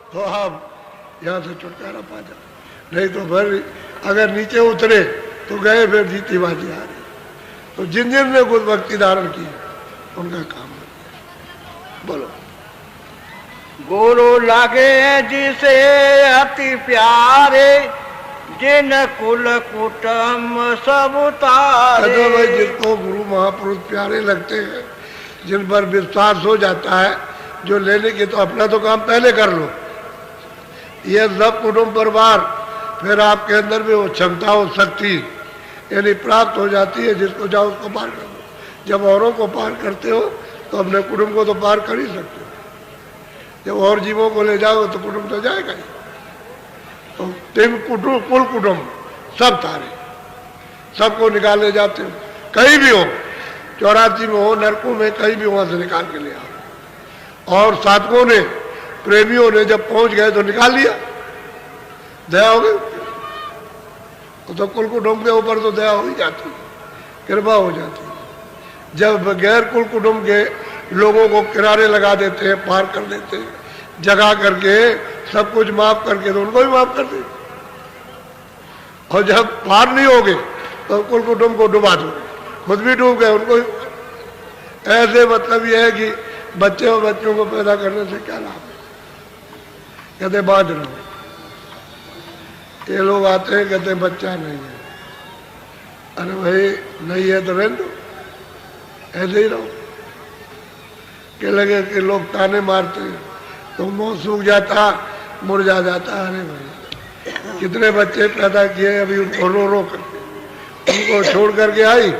तो आप यहाँ से छुटकारा पा जाओ, नहीं तो फिर अगर नीचे उतरे तो गए, फिर जीती बाजी आ रही। तो जिन जिन ने गुरु भक्ति धारण की उनका काम हो गया। बोलो। गुरु लगे जिसे अति प्यारे, जिन कुल कुटुंब सब उतारे। तो भाई जिसको गुरु महापुरुष प्यारे लगते हैं, जिन पर विश्वास हो जाता है, जो लेने की, तो अपना तो काम पहले कर लो। ये सब कुटुंब परिवार फिर आपके अंदर भी वो क्षमता हो, शक्ति यानी प्राप्त हो जाती है। जिसको जाओ उसको पार कर दो। जब औरों को पार करते हो तो अपने कुटुंब को तो पार कर ही सकते हो। जब और जीवों को ले जाओगे तो कुटुंब तो जाएगा ही। तो तीन कुटुंब, कुल कुटुंब सब तारे, सबको निकाल ले जाते हो, कहीं भी हो, 84 में हो, नरकों में, कहीं भी वहां से निकाल के ले आओ। और साधकों ने, प्रेमियों ने जब पहुंच गए तो निकाल लिया, दया हो गई। तो कुल कुटुंब के ऊपर तो दया हो ही जाती, कृपा हो जाती। जब गैर कुल कुटुंब के लोगों को किनारे लगा देते हैं, पार कर देते हैं, जगा करके सब कुछ माफ करके, तो उनको भी माफ कर देते। और जब पार नहीं होगे तो कुल कुटुंब को डुबा दोगे, खुद भी डूब गए, उनको भी। ऐसे मतलब यह है कि बच्चे और बच्चों को पैदा करने से क्या लाभ है? कहते बांट रहो। ये लोग आते हैं, कहते बच्चा नहीं है। अरे भाई नहीं है तो रहने दो, ऐसे ही रहो। के लगे कि लोग ताने मारते हैं तो मुंह सूख जाता, मुरझा जाता। अरे भाई कितने बच्चे पैदा किए, अभी उनको रो रो करके उनको छोड़ करके आई,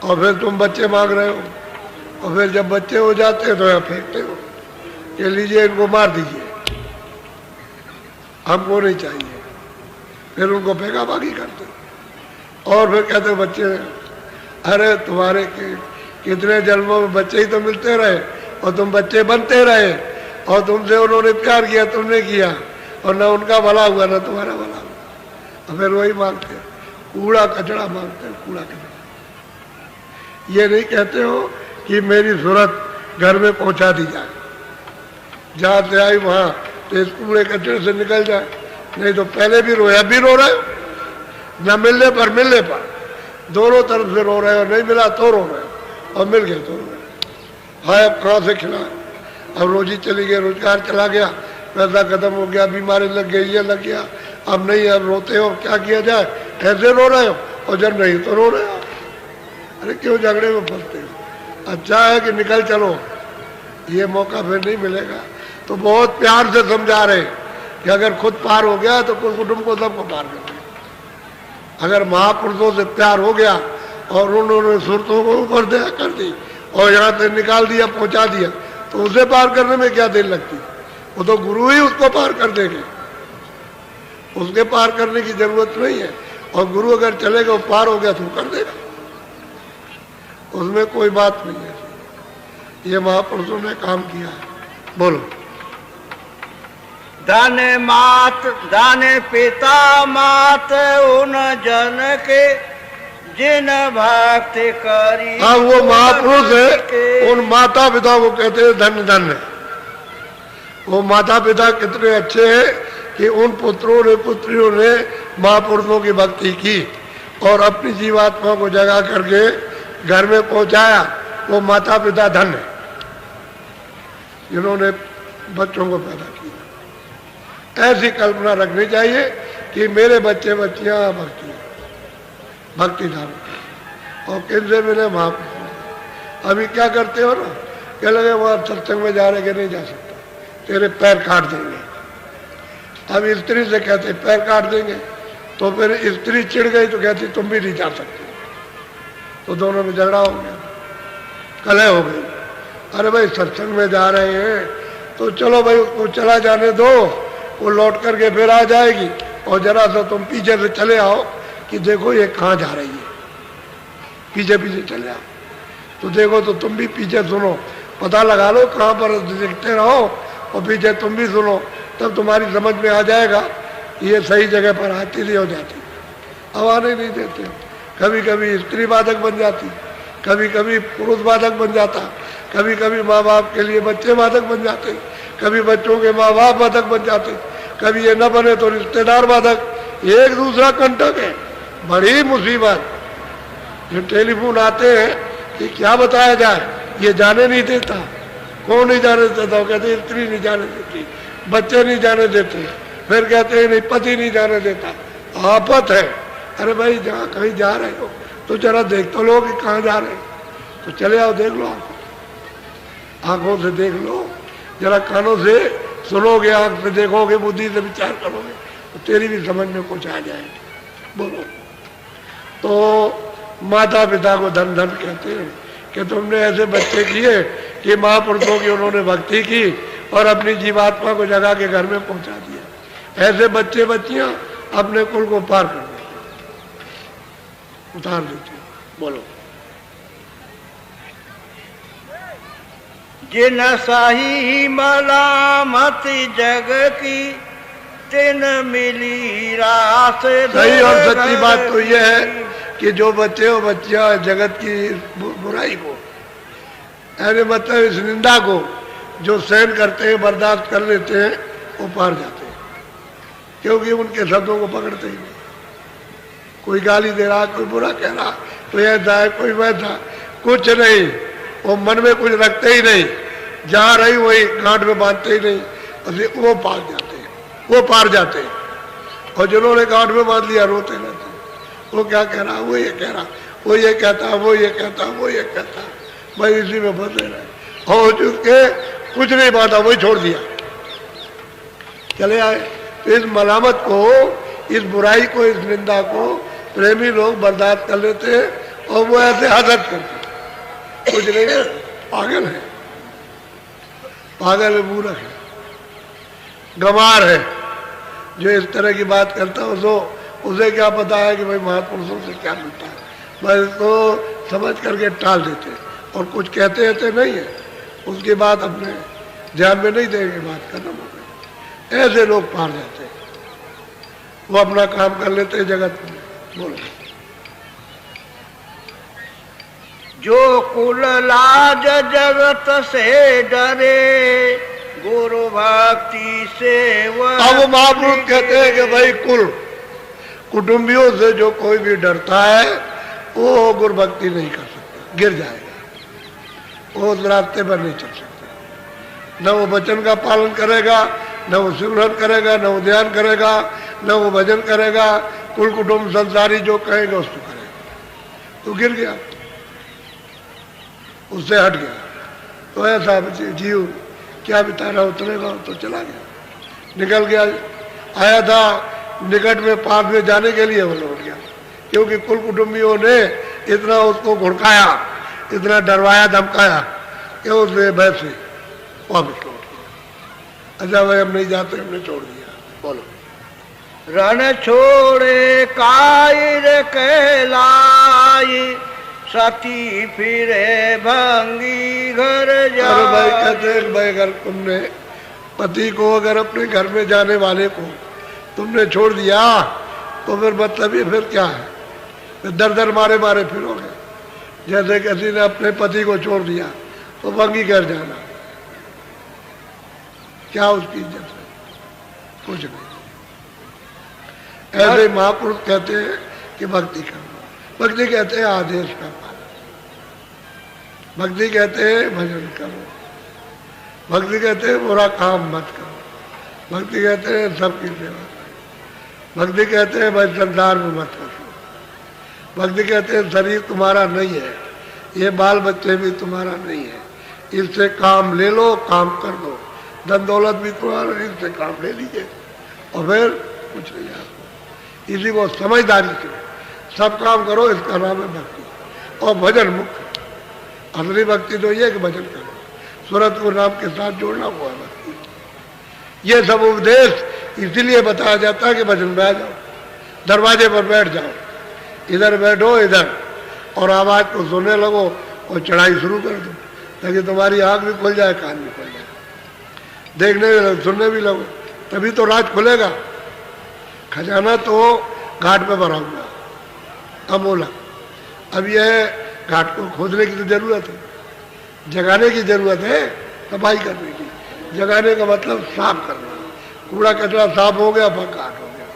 और फिर तुम बच्चे मांग रहे हो। और फिर जब बच्चे हो जाते हैं तो यहाँ फेंकते हो कि लीजिए इनको मार दीजिए, हमको नहीं चाहिए। फिर उनको फेंका बागी करते। और फिर कहते बच्चे, अरे तुम्हारे कितने जन्मों में बच्चे ही तो मिलते रहे, और तुम बच्चे बनते रहे, और तुमसे उन्होंने प्यार किया, तुमने किया, और न उनका भला हुआ न तुम्हारा भला हुआ। और फिर वही मांगते, कूड़ा कचड़ा मांगते हैं, कूड़ा कचड़ा। ये नहीं कहते हो कि मेरी जरूरत घर में पहुंचा दी जाए, जहां से आई वहां तो इस कूड़े कचरे से निकल जाए। नहीं तो पहले भी रोए, अब भी रो रहे हो, न मिलने पर दोनों तरफ से रो रहे हो। नहीं मिला तो रो रहे हो, और मिल गए तो रो रहे हो। हाय अब कहाँ से खिलाए, अब रोजी चली गई, रोजगार चला गया, पैसा खत्म हो गया, बीमारी लग गई, ये लग गया, अब नहीं, अब रोते हो, क्या किया जाए, ऐसे रो रहे हो। और जब नहीं तो रो रहे हो। अरे क्यों झगड़े में फंसते हो? अच्छा है कि निकल चलो, ये मौका फिर नहीं मिलेगा। तो बहुत प्यार से समझा रहे कि अगर खुद पार हो गया तो कुल कुटुंब को सबको पार कर दिया। अगर महापुरुषों से प्यार हो गया और उन्होंने सुरतों को ऊपर दया कर दी और यहाँ से निकाल दिया, पहुंचा दिया, तो उसे पार करने में क्या देर लगती? वो तो गुरु ही उसको पार कर देंगे, उसके पार करने की जरूरत नहीं है। और गुरु अगर चलेगा, पार हो गया तो कर देगा, उसमें कोई बात नहीं है। ये महापुरुषों ने काम किया है। बोलो। धन मात धन पिता मात उन जन के, जिन भक्ति करी। हाँ, वो महापुरुष है, उन माता पिता को कहते हैं धन धन। वो माता पिता कितने अच्छे हैं कि उन पुत्रों ने पुत्रियों ने महापुरुषों की भक्ति की और अपनी जीवात्मा को जगा करके घर में पहुंचाया। वो माता पिता धन है जिन्होंने बच्चों को पैदा किया। ऐसी कल्पना रखनी चाहिए कि मेरे बच्चे बच्चियां भक्ति धारण और किनसे मिले महापुरुष। अभी क्या करते हो ना, क्या लगे वहां सत्संग में जा रहे कि नहीं जा सकता, तेरे पैर काट देंगे। अब स्त्री से कहते पैर काट देंगे, तो फिर स्त्री चिढ़ गई तो कहती तुम भी नहीं जा सकते। तो दोनों में झगड़ा हो गया, कलह हो गई। अरे भाई सत्संग में जा रहे हैं तो चलो भाई उसको चला जाने दो, वो लौट करके फिर आ जाएगी, और जरा सा तुम पीछे से चले आओ कि देखो ये कहाँ जा रही है, पीछे पीछे चले आओ तो देखो, तो तुम भी पीछे सुनो, पता लगा लो कहाँ पर देखते रहो, और पीछे तुम भी सुनो, तब तुम्हारी समझ में आ जाएगा ये सही जगह पर आती नहीं हो जाती। अब आने नहीं देते। कभी कभी स्त्री बाधक बन जाती, कभी कभी पुरुष बाधक बन जाता, कभी कभी माँ बाप के लिए बच्चे बाधक बन जाते, कभी बच्चों के माँ बाप बाधक बन जाते, कभी ये न बने तो रिश्तेदार बाधक, एक दूसरा कंटक है, बड़ी मुसीबत। जो टेलीफोन आते हैं कि क्या बताया जाए, ये जाने नहीं देता। कौन नहीं जाने देता? कहते स्त्री नहीं जाने देती, बच्चे नहीं जाने देते, फिर कहते हैं नहीं पति नहीं जाने देता। आफत है। अरे भाई जहाँ कहीं जा रहे हो तो जरा देख तो लो कि कहाँ जा रहे हो। तो चले आओ, देख लो, आंखों से देख लो, जरा कानों से सुनोगे, आंख से देखोगे, बुद्धि से विचार करोगे तो तेरी भी समझ में कुछ आ जाएगा। बोलो। तो माता पिता को धन धन कहते हैं कि तुमने ऐसे बच्चे किए कि महापुरुषों की उन्होंने भक्ति की और अपनी जीवात्मा को जगा के घर में पहुंचा दिया। ऐसे बच्चे बच्चियां अपने कुल को पार कर देते, उतार देते। बोलो। जिन सही मलामत जग की तिन मिली रास। सही और सच्ची बात तो यह है कि जो बच्चे और बच्चियां जगत की बुराई को, यानी मतलब इस निंदा को जो सहन करते हैं, बर्दाश्त कर लेते हैं, वो पार जाते हैं, क्योंकि उनके शब्दों को पकड़ते ही नहीं। कोई गाली दे रहा, कोई बुरा कह रहा, कोई ऐसा है, कोई वैसा, कुछ नहीं, वो मन में कुछ रखते ही नहीं, जहाँ रही वही गांठ में बांधते ही नहीं, वो पार जाते हैं, वो पार जाते हैं। और जिन्होंने गांठ में बांध लिया रोते रहते, वो क्या कह रहा, वो ये कह रहा, वो ये कहता, वो ये कहता, वो ये कहता, भाई इसी में फंसे रहे। और जिसके कुछ नहीं बांधा वही छोड़ दिया, चले आए। तो इस मलामत को, इस बुराई को, इस निंदा को प्रेमी लोग बर्दाश्त कर लेते हैं और वो ऐसे हसद करते, कुछ नहीं, पागल है, पागल है, मूर्ख है, गंवार है। जो इस तरह की बात करता है तो उसे क्या पता है कि भाई महापुरुषों से क्या मिलता है, बस इसको समझ करके टाल देते और कुछ कहते रहते नहीं है, उसके बाद अपने ध्यान में नहीं देंगे, बात खत्म हो गई। ऐसे लोग पार जाते हैं, वो अपना काम कर लेते हैं जगत में। बोलो। जो कुल लाज जगत से डरे गुरु भक्ति से। अब महापुरुष कहते हैं कि भाई कुल कुटुंबियों से जो कोई भी डरता है वो गुरु भक्ति नहीं कर सकता, गिर जाएगा, वो उस रास्ते पर नहीं चल सकता। न वो वचन का पालन करेगा, न वो सिमरन करेगा, न वो ध्यान करेगा, न वो भजन करेगा, कुल कुटुंब संसारी जो कहेगा उसको करेगा, तो गिर गया, उससे हट गया। तो ऐसा जीव क्या बिताना, उतरेगा तो चला गया, निकल गया। आया था निकट में, पास में जाने के लिए वो लौट गया, क्योंकि कुल कुटुंबियों ने इतना उसको घुड़काया, इतना डरवाया धमकाया कि उसने वैसे वापस लौट गया। अच्छा भाई हम नहीं जाते, हमने छोड़ दिया। बोलो। रण छोड़े कायर कहलाई सती फिरे भंगी घर जा। अरे भाई कहते हैं भाई अगर तुमने पति को, अगर अपने घर में जाने वाले को तुमने छोड़ दिया तो फिर मतलब ये फिर क्या है, फिर दर दर मारे मारे फिरोगे। जैसे किसी ने अपने पति को छोड़ दिया तो भंगी घर जाना, क्या उसकी इज्जत है, कुछ नहीं। ऐसे महापुरुष कहते हैं कि भक्ति करना, भक्ति कहते हैं आदेश का पालन, भक्ति कहते हैं भजन करो, भक्ति कहते हैं बुरा काम मत करो, भक्ति कहते हैं सबकी सेवा करो, भक्ति कहते हैं भाई संसार में मत करो, भक्ति कहते हैं शरीर तुम्हारा नहीं है, ये बाल बच्चे भी तुम्हारा नहीं है, इससे काम ले लो, काम कर दो, धन दौलत भी तुम्हारा, इससे काम ले लीजिए और फिर कुछ नहीं आपको। इसी को समझदारी से सब काम करो, इसका नाम है भक्ति। और भजन मुख्य, असली भक्ति तो ये कि भजन करो, सूरत को नाम के साथ जोड़ना हुआ है भक्ति। ये सब उपदेश इसीलिए बताया जाता है कि भजन में आ जाओ, दरवाजे पर बैठ जाओ, इधर बैठो इधर, और आवाज को सुनने लगो और चढ़ाई शुरू कर दो, ताकि तुम्हारी आँख भी खुल जाए, कान भी खुल जाए, देखने भी लगो, सुनने भी लगो, तभी तो राज खुलेगा। खजाना तो घाट पे भरा हुआ अमोलक, अब यह घाट को खोदने की तो जरूरत है, जगाने की जरूरत है, सफाई करने की। जगाने का मतलब साफ करना। कूड़ा कचरा साफ हो गया, फिर घाट हो गया।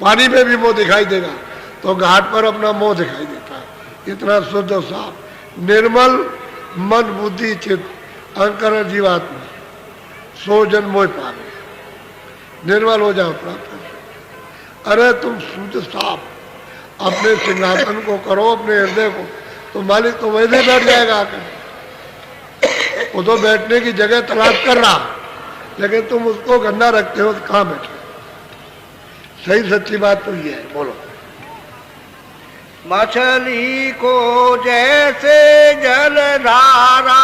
पानी में भी मुंह दिखाई देगा तो घाट पर अपना मुंह दिखाई देता है। इतना शुद्ध और साफ निर्मल मन बुद्धि चित्त अंकरण जीवात्मा सो जन मोह पावे। निर्मल हो जाओ प्राप्त कर। अरे तुम शुद्ध साफ अपने सिंहासन को करो, अपने हृदय को, तो मालिक तो वैसे बैठ जाएगा आकर। वो तो बैठने की जगह तलाश कर रहा, लेकिन तुम उसको गंदा रखते हो तो कहाँ बैठे। सही सच्ची बात तो ये है। बोलो। मछली को जैसे जलधारा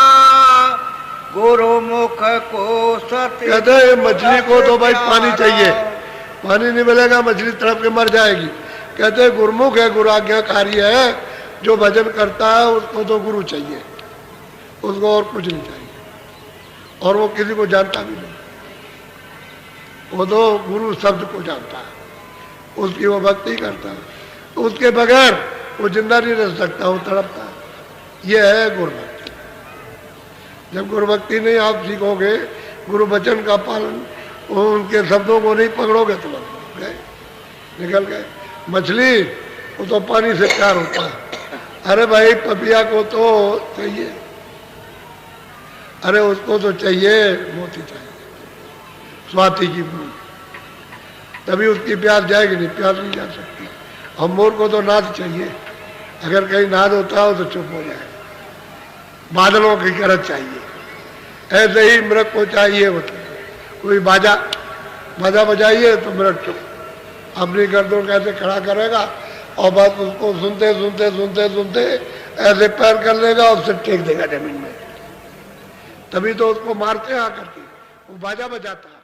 गुरुमुख को सत्य। कहते हैं मछली को तो भाई पानी चाहिए, पानी नहीं मिलेगा मछली तड़प के मर जाएगी। कहते हैं गुरुमुख है, गुरु आज्ञाकारी है, जो भजन करता है उसको तो गुरु चाहिए, उसको और कुछ नहीं चाहिए। और वो किसी को जानता भी नहीं, वो तो गुरु शब्द को जानता है, उसकी वो भक्ति करता है। उसके बगैर वो जिंदा नहीं रह सकता, वो तड़पता है। ये है गुरु भक्ति। जब गुरु भक्ति नहीं आप सीखोगे, गुरु वचन का पालन, उनके शब्दों को नहीं पकड़ोगे तो गए, निकल गए। मछली वो तो पानी से प्यार होता है। अरे भाई पपिया को तो चाहिए, अरे उसको तो चाहिए मोती चाहिए, स्वाति की बूंद, तभी उसकी प्यास जाएगी, नहीं प्यास नहीं जा सकती। और मोर को तो नाद चाहिए, अगर कहीं नाद होता हो तो चुप हो जाए, बादलों की गरज चाहिए। ऐसे ही मृग को चाहिए होता है, कोई बाजा बजाइए तो मृग चुप, अपनी गर्दन कैसे खड़ा करेगा और बस उसको सुनते सुनते सुनते सुनते ऐसे पैर कर लेगा और सिर टेक देगा जमीन में। तभी तो उसको मारते हैं आकर के, वो बाजा बजाता है।